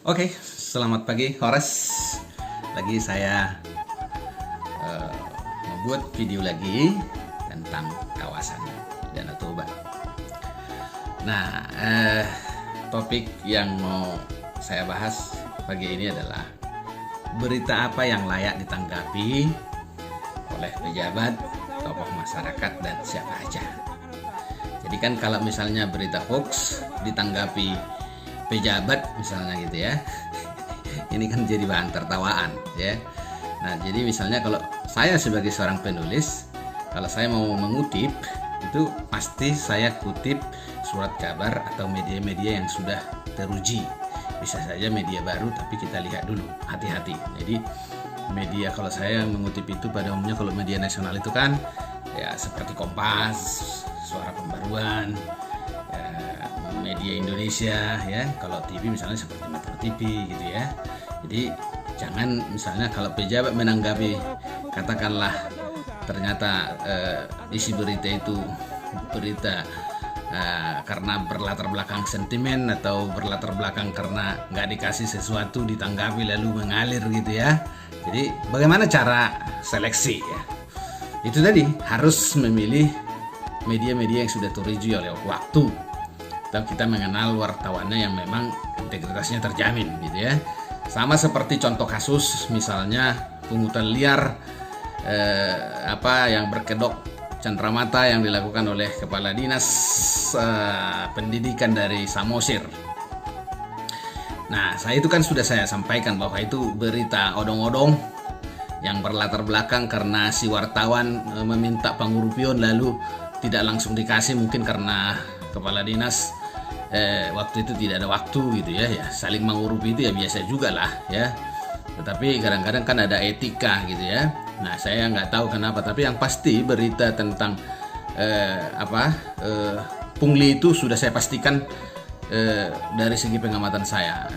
Oke, selamat pagi Horas. Lagi saya membuat video lagi tentang kawasan Danau Toba. Nah, topik yang mau saya bahas pagi ini adalah berita apa yang layak ditanggapi oleh pejabat, tokoh masyarakat, dan siapa aja. Jadi kan kalau misalnya berita hoax ditanggapi pejabat misalnya gitu ya, ini kan jadi bahan tertawaan ya. Nah, jadi misalnya kalau saya sebagai seorang penulis, kalau saya mau mengutip itu pasti saya kutip surat kabar atau media-media yang sudah teruji. Bisa saja media baru, tapi kita lihat dulu, hati-hati. Jadi media, kalau saya mengutip itu pada umumnya kalau media nasional itu kan ya seperti Kompas, Suara Pembaruan, Media Indonesia ya. Kalau TV misalnya seperti Metro TV gitu ya. Jadi jangan misalnya kalau pejabat menanggapi, katakanlah ternyata isi berita itu berita karena berlatar belakang sentimen atau berlatar belakang karena nggak dikasih sesuatu, ditanggapi lalu mengalir gitu ya. Jadi bagaimana cara seleksi ya? Itu tadi harus memilih media-media yang sudah teruji oleh waktu, atau kita mengenal wartawannya yang memang integritasnya terjamin gitu ya. Sama seperti contoh kasus misalnya pungutan liar yang berkedok cendramata yang dilakukan oleh Kepala Dinas Pendidikan dari Samosir. Nah, itu kan sudah saya sampaikan bahwa itu berita odong-odong yang berlatar belakang karena si wartawan meminta pengurupion lalu tidak langsung dikasih, mungkin karena Kepala Dinas waktu itu tidak ada waktu gitu ya, saling mengurupi itu ya biasa juga lah ya. Tetapi kadang-kadang kan ada etika gitu ya. Nah, saya nggak tahu kenapa, tapi yang pasti berita tentang pungli itu sudah saya pastikan dari segi pengamatan saya.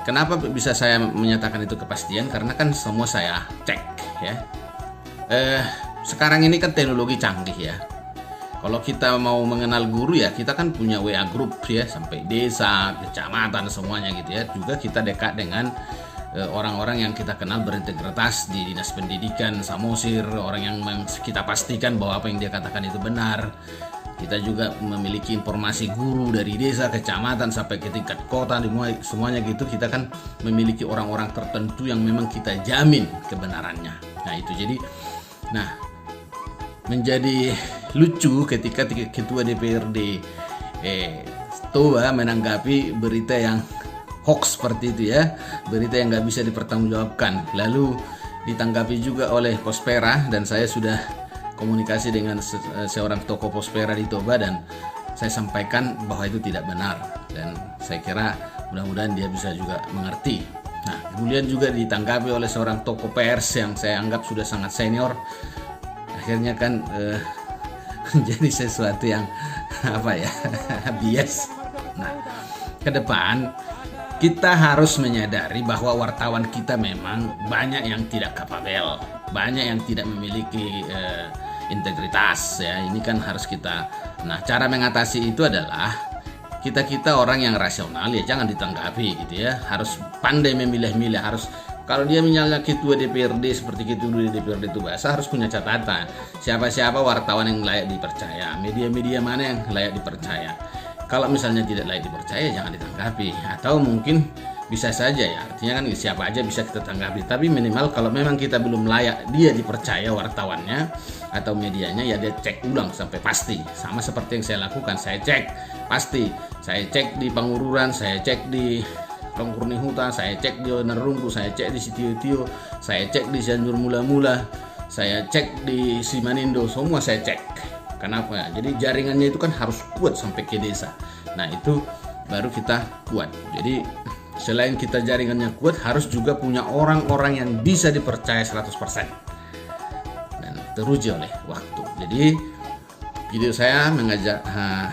Kenapa bisa saya menyatakan itu kepastian? Karena kan semua saya cek ya. Sekarang ini kan teknologi canggih ya. Kalau kita mau mengenal guru ya kita kan punya WA group ya, sampai desa, kecamatan semuanya gitu ya. Juga kita dekat dengan orang-orang yang kita kenal berintegritas di Dinas Pendidikan Samosir, orang yang kita pastikan bahwa apa yang dia katakan itu benar. Kita juga memiliki informasi guru dari desa, kecamatan sampai ke tingkat kota, semuanya gitu. Kita kan memiliki orang-orang tertentu yang memang kita jamin kebenarannya. Nah, itu jadi menjadi lucu ketika Ketua DPRD Toba menanggapi berita yang hoax seperti itu ya, berita yang nggak bisa dipertanggungjawabkan, lalu ditanggapi juga oleh Pospera, dan saya sudah komunikasi dengan seorang tokoh Pospera di Toba dan saya sampaikan bahwa itu tidak benar, dan saya kira mudah-mudahan dia bisa juga mengerti. Nah, kemudian juga ditanggapi oleh seorang tokoh pers yang saya anggap sudah sangat senior. Akhirnya kan menjadi sesuatu yang bias. Nah, ke depan kita harus menyadari bahwa wartawan kita memang banyak yang tidak kapabel, banyak yang tidak memiliki integritas ya. Ini kan harus kita. Nah, cara mengatasi itu adalah kita orang yang rasional ya jangan ditanggapi gitu ya. Harus pandai memilih-milih, harus. Kalau dia misalnya Ketua DPRD seperti Ketua DPRD itu bahasa, harus punya catatan siapa-siapa wartawan yang layak dipercaya, media-media mana yang layak dipercaya. Kalau misalnya tidak layak dipercaya jangan ditanggapi, atau mungkin bisa saja ya, artinya kan siapa aja bisa kita tanggapi, tapi minimal kalau memang kita belum layak dia dipercaya wartawannya atau medianya ya dia cek ulang sampai pasti. Sama seperti yang saya lakukan, saya cek pasti, saya cek di Pangururan, saya cek di Rongkurni Huta, saya cek di Nerungku, saya cek di Sitio-tio, saya cek di Cianjur Mula-Mula, saya cek di Simanindo, semua saya cek. Kenapa? Jadi jaringannya itu kan harus kuat sampai ke desa. Nah, itu baru kita kuat. Jadi selain kita jaringannya kuat, harus juga punya orang-orang yang bisa dipercaya 100% dan teruji oleh waktu. Jadi video saya mengajak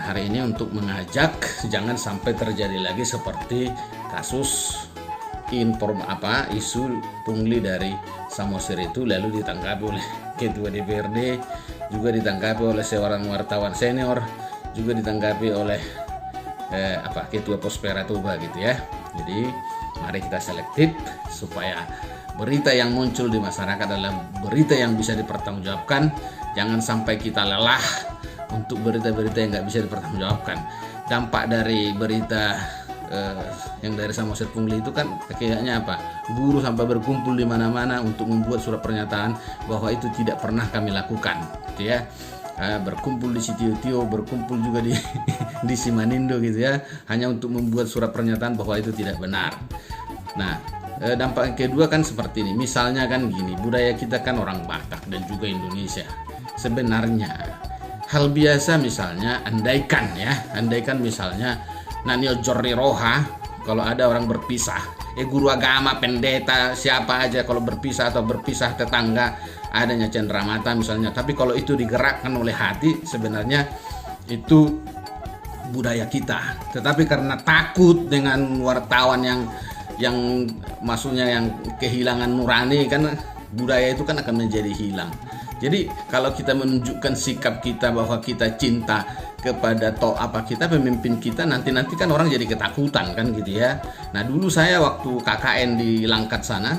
hari ini untuk mengajak jangan sampai terjadi lagi seperti kasus isu pungli dari Samosir itu lalu ditanggapi oleh Ketua DPRD, juga ditanggapi oleh seorang wartawan senior, juga ditanggapi oleh Ketua Pospera Toba gitu ya. Jadi mari kita selektif supaya berita yang muncul di masyarakat adalah berita yang bisa dipertanggungjawabkan. Jangan sampai kita lelah untuk berita-berita yang nggak bisa dipertanggungjawabkan. Dampak dari berita yang dari Samosir Pungli itu kan kayaknya apa? Guru sampai berkumpul di mana-mana untuk membuat surat pernyataan bahwa itu tidak pernah kami lakukan, gitu ya. Berkumpul di Sitio-tio, berkumpul juga di Simanindo gitu ya, hanya untuk membuat surat pernyataan bahwa itu tidak benar. Nah, dampak yang kedua kan seperti ini. Misalnya kan gini, budaya kita kan orang Batak dan juga Indonesia. Sebenarnya hal biasa misalnya andaikan misalnya Nanio Jorri Roha, kalau ada orang berpisah, guru agama, pendeta, siapa aja kalau berpisah atau berpisah tetangga, adanya cenderamata misalnya. Tapi kalau itu digerakkan oleh hati, sebenarnya itu budaya kita. Tetapi karena takut dengan wartawan yang maksudnya yang kehilangan nurani, kan budaya itu kan akan menjadi hilang. Jadi kalau kita menunjukkan sikap kita bahwa kita cinta kepada kita pemimpin kita, nanti kan orang jadi ketakutan kan gitu ya. Nah dulu saya waktu KKN di Langkat sana,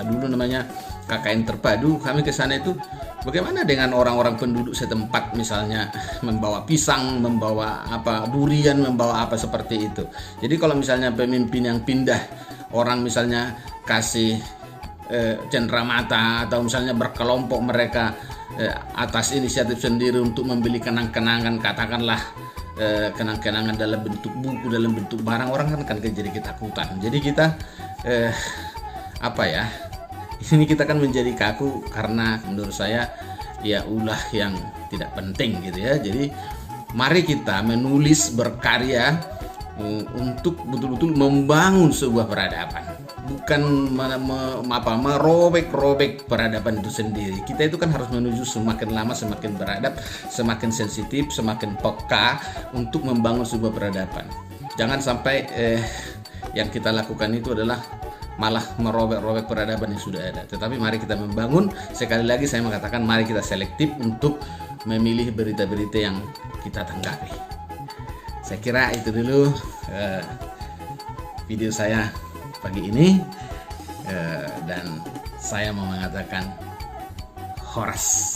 dulu namanya KKN Terpadu, kami ke sana itu bagaimana dengan orang-orang penduduk setempat, misalnya membawa pisang, membawa durian, membawa apa seperti itu. Jadi kalau misalnya pemimpin yang pindah, orang misalnya kasih cenderamata atau misalnya berkelompok mereka atas inisiatif sendiri untuk membeli kenang-kenangan, katakanlah kenang-kenangan dalam bentuk buku, dalam bentuk barang, orang kan jadi ketakutan. Jadi kita ini kita kan menjadi kaku karena menurut saya ya ulah yang tidak penting gitu ya. Jadi mari kita menulis, berkarya untuk betul-betul membangun sebuah peradaban, bukan merobek peradaban itu sendiri. Kita itu kan harus menuju semakin lama semakin beradab, semakin sensitif, semakin peka untuk membangun sebuah peradaban. Jangan sampai yang kita lakukan itu adalah malah merobek-robek peradaban yang sudah ada. Tetapi mari kita membangun. Sekali lagi saya mengatakan, mari kita selektif untuk memilih berita-berita yang kita tanggapi. Saya kira itu dulu video saya pagi ini, dan saya mau mengatakan horas.